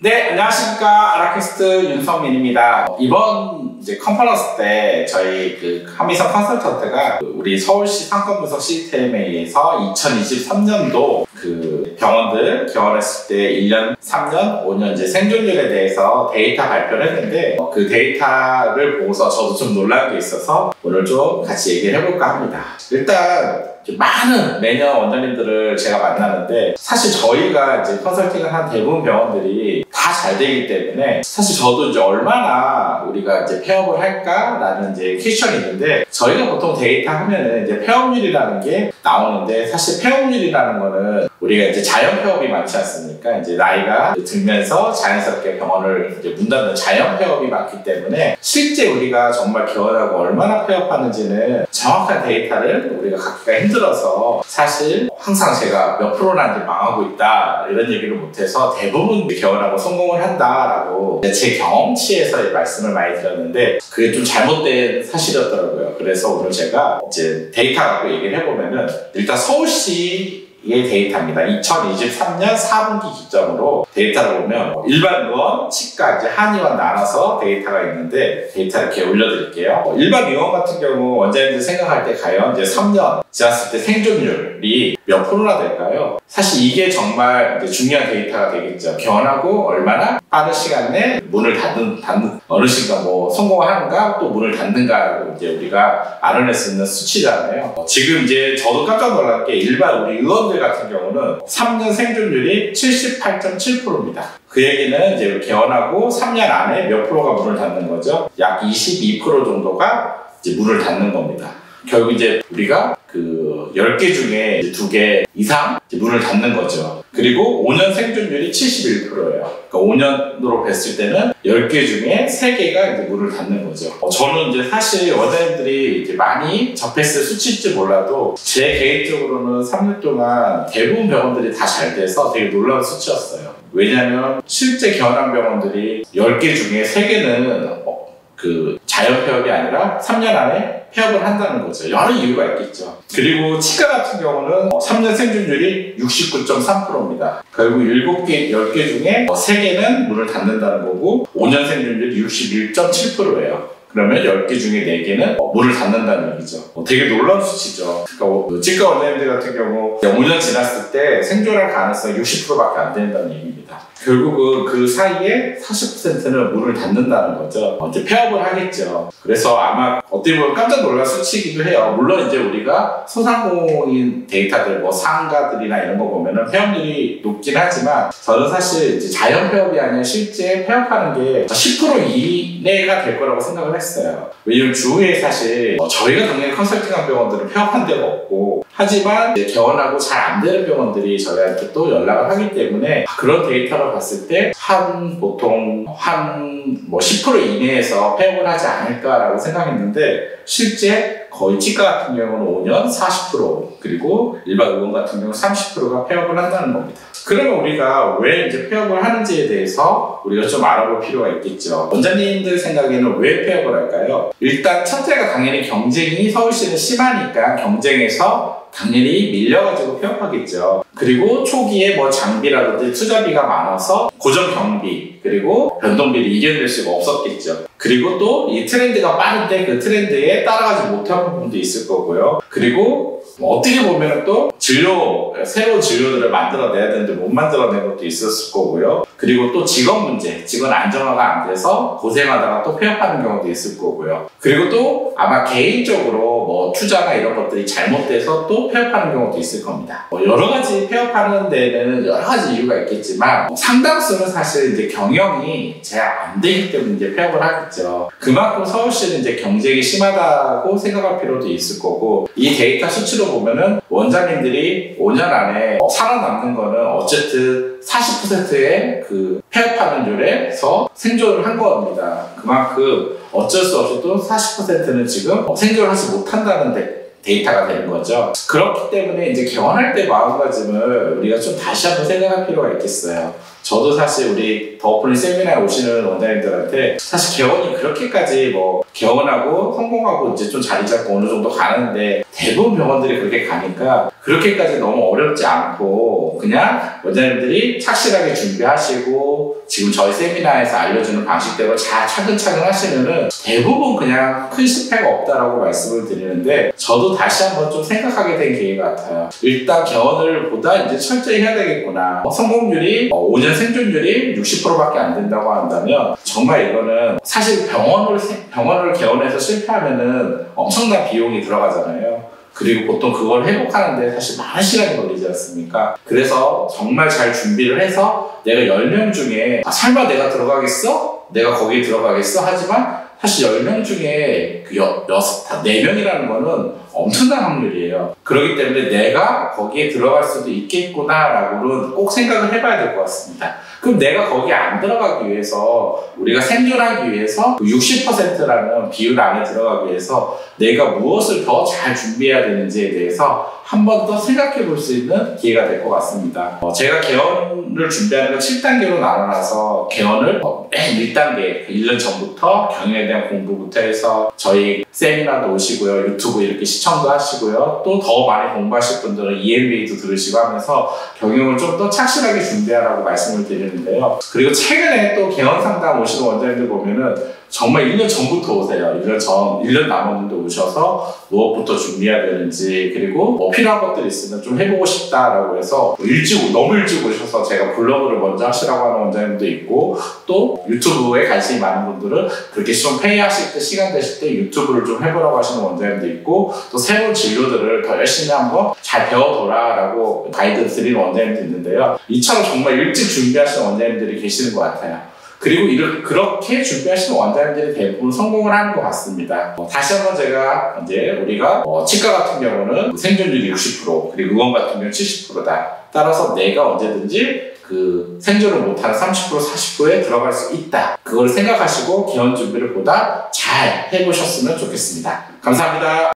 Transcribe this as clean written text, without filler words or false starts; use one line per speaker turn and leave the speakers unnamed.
네, 안녕하십니까. 아라캐스트 윤성민입니다. 이번 컨퍼런스 때 저희 한미성 컨설턴트가 우리 서울시 상권분석 시스템에 의해서 2023년도 병원들 개원했을 때 1년, 3년, 5년 생존율에 대해서 데이터 발표를 했는데 그 데이터를 보고서 저도 좀 놀란 게 있어서 오늘 좀 같이 얘기를 해볼까 합니다. 일단 많은 매년 원장님들을 제가 만나는데 사실 저희가 컨설팅을 한 대부분 병원들이 다 잘 되기 때문에 사실 저도 얼마나 우리가 폐업을 할까라는 퀘스천이 있는데 저희가 보통 데이터 하면은 폐업률이라는 게 나오는데 사실 폐업률이라는 거는 우리가 자연 폐업이 많지 않습니까? 나이가 들면서 자연스럽게 병원을 문 닫는 자연 폐업이 많기 때문에 실제 우리가 정말 개원하고 얼마나 폐업하는지는 정확한 데이터를 우리가 갖기가 힘들어서 사실 항상 제가 몇 프로나 망하고 있다 이런 얘기를 못해서 대부분 개원하고 성공을 한다라고 제 경험치에서 말씀을 많이 드렸는데 그게 좀 잘못된 사실이었더라고요. 그래서 오늘 제가 데이터 갖고 얘기를 해보면은 일단 서울시의 데이터입니다. 2023년 4분기 기점으로 데이터를 보면 일반 의원, 치과, 한의원 나눠서 데이터가 있는데 데이터 이렇게 올려드릴게요. 일반 의원 같은 경우 원장님들 생각할 때 과연 3년 지났을 때 생존율이 몇 프로나 될까요? 사실 이게 정말 중요한 데이터가 되겠죠. 개원하고 얼마나 빠른 시간 내에 문을 닫는 어느 순간 성공을 하는가 또 문을 닫는가를 우리가 알아낼 수 있는 수치잖아요. 지금 저도 깜짝 놀란 게 일반 우리 의원들 같은 경우는 3년 생존율이 78.7%입니다. 그 얘기는 개원하고 3년 안에 몇 프로가 문을 닫는 거죠? 약 22% 정도가 문을 닫는 겁니다. 결국 우리가 10개 중에 2개 이상 문을 닫는 거죠. 그리고 5년 생존율이 71%예요. 그러니까 5년으로 뵀을 때는 10개 중에 3개가 문을 닫는 거죠. 저는 사실 원장님들이 많이 접했을 수치일지 몰라도 제 개인적으로는 3년 동안 대부분 병원들이 다 잘 돼서 되게 놀라운 수치였어요. 왜냐하면 실제 개원한 병원들이 10개 중에 3개는 자연 폐업이 아니라 3년 안에 폐업을 한다는 거죠. 여러 이유가 있겠죠. 그리고 치과 같은 경우는 3년 생존율이 69.3%입니다. 결국 7개, 10개 중에 3개는 문을 닫는다는 거고 5년 생존율이 61.7%예요. 그러면 10개 중에 4개는 문을 닫는다는 얘기죠. 되게 놀라운 수치죠. 그러니까 치과 원장님들 같은 경우 5년 지났을 때 생존할 가능성이 60%밖에 안 된다는 얘기입니다. 결국은 그 사이에 40%는 문을 닫는다는 거죠. 폐업을 하겠죠. 그래서 아마 어떻게 보면 깜짝 놀랄 수치이기도 해요. 물론 우리가 소상공인 데이터들, 상가들이나 이런 거 보면은 폐업률이 높긴 하지만 저는 사실 자연 폐업이 아니라 실제 폐업하는 게 10% 이내가 될 거라고 생각을 했어요. 왜냐면 주위에 사실 저희가 당연히 컨설팅한 병원들은 폐업한 데가 없고 하지만 개원하고 잘 안 되는 병원들이 저희한테 또 연락을 하기 때문에 그런 데이터를 봤을 때 보통 10% 이내에서 폐업을 하지 않을까라고 생각했는데 실제 거의 치과 같은 경우는 5년 40% 그리고 일반 의원 같은 경우는 30%가 폐업을 한다는 겁니다. 그러면 우리가 왜 폐업을 하는지에 대해서 우리가 좀 알아볼 필요가 있겠죠. 원장님들 생각에는 왜 폐업을 할까요? 일단 첫째가 당연히 경쟁이 서울시는 심하니까 경쟁에서 당연히 밀려가지고 폐업하겠죠. 그리고 초기에 장비라든지 투자비가 많아서 고정 경비 그리고 변동비를 이겨낼 수가 없었겠죠. 그리고 또 이 트렌드가 빠른데 그 트렌드에 따라가지 못한 부분도 있을 거고요. 그리고 어떻게 보면 또 새로운 진료들을 만들어내야 되는데 못 만들어낸 것도 있었을 거고요. 그리고 또 직원 문제, 직원 안정화가 안 돼서 고생하다가 또 폐업하는 경우도 있을 거고요. 그리고 또 아마 개인적으로 투자나 이런 것들이 잘못돼서 또 폐업하는 경우도 있을 겁니다. 여러 가지 폐업하는 데는 여러 가지 이유가 있겠지만 상당수는 사실 경영이 잘 안 되기 때문에 폐업을 하겠죠. 그만큼 서울시는 경쟁이 심하다고 생각할 필요도 있을 거고 이 데이터 수치로 보면은 원장님들이 5년 안에 살아남는 거는 어쨌든 40%의 폐업하는 율에서 생존을 한 겁니다. 그만큼 어쩔 수 없이 또 40%는 지금 생존하지 못한다는 데이터가 되는 거죠. 그렇기 때문에 개원할 때 마음가짐을 우리가 좀 다시 한번 생각할 필요가 있겠어요. 저도 사실 우리 더 오픈링 세미나에 오시는 원장님들한테 사실 개원이 그렇게까지 뭐 개원하고 성공하고 이제 좀 자리 잡고 어느 정도 가는데 대부분 병원들이 그렇게 가니까 그렇게까지 너무 어렵지 않고 그냥 원장님들이 착실하게 준비하시고 지금 저희 세미나에서 알려주는 방식대로 잘 차근차근 하시면은 대부분 그냥 큰 실패가 없다라고 말씀을 드리는데 저도 다시 한번 좀 생각하게 된 계기 같아요. 일단 개원을 보다 이제 철저히 해야 되겠구나. 성공률이 5년 생존율이 60%밖에 안 된다고 한다면 정말 이거는 사실 병원을 개원해서 실패하면은 엄청난 비용이 들어가잖아요. 그리고 보통 그걸 회복하는데 사실 많은 시간이 걸리지 않습니까? 그래서 정말 잘 준비를 해서 내가 10명 중에 설마 내가 들어가겠어? 내가 거기에 들어가겠어? 하지만 사실 10명 중에 그 4명이라는 거는 엄청난 확률이에요. 그렇기 때문에 내가 거기에 들어갈 수도 있겠구나라고는 꼭 생각을 해봐야 될 것 같습니다. 그럼 내가 거기에 안 들어가기 위해서 우리가 생존하기 위해서 60%라는 비율 안에 들어가기 위해서 내가 무엇을 더 잘 준비해야 되는지에 대해서 한 번 더 생각해 볼 수 있는 기회가 될 것 같습니다. 제가 개원을 준비하는 걸 7단계로 나눠놔서 개원을 맨 1단계 1년 전부터 경영에 대한 공부부터 해서 저희 세미나도 오시고요. 유튜브 이렇게 시청도 하시고요. 또 더 많이 공부하실 분들은 EMBA도 들으시고 하면서 경영을 좀 더 착실하게 준비하라고 말씀을 드리는데요. 그리고 최근에 또 개원 상담 오시는 원장님들 보면은 정말 1년 전부터 오세요. 1년 남았는데 오셔서 무엇부터 준비해야 되는지 그리고 뭐 필요한 것들이 있으면 좀 해보고 싶다라고 해서 너무 일찍 오셔서 제가 블로그를 먼저 하시라고 하는 원장님도 있고 또 유튜브에 관심이 많은 분들은 그렇게 좀 회의하실 때 시간 되실 때 유튜브를 좀 해보라고 하시는 원장님도 있고 또 새로운 진료들을 더 열심히 한번 잘 배워둬라라고 가이드 드리는 원장님도 있는데요. 이처럼 정말 일찍 준비하시는 원장님들이 계시는 것 같아요. 그리고 그렇게 준비하시는 원장님들이 대부분 성공을 하는 것 같습니다. 다시 한번 제가 이제 우리가 치과 같은 경우는 생존율이 60% 그리고 의원 같은 경우는 70%다. 따라서 내가 언제든지 그 생존을 못하는 30% 40%에 들어갈 수 있다. 그걸 생각하시고 개원 준비를 보다 잘 해보셨으면 좋겠습니다. 감사합니다.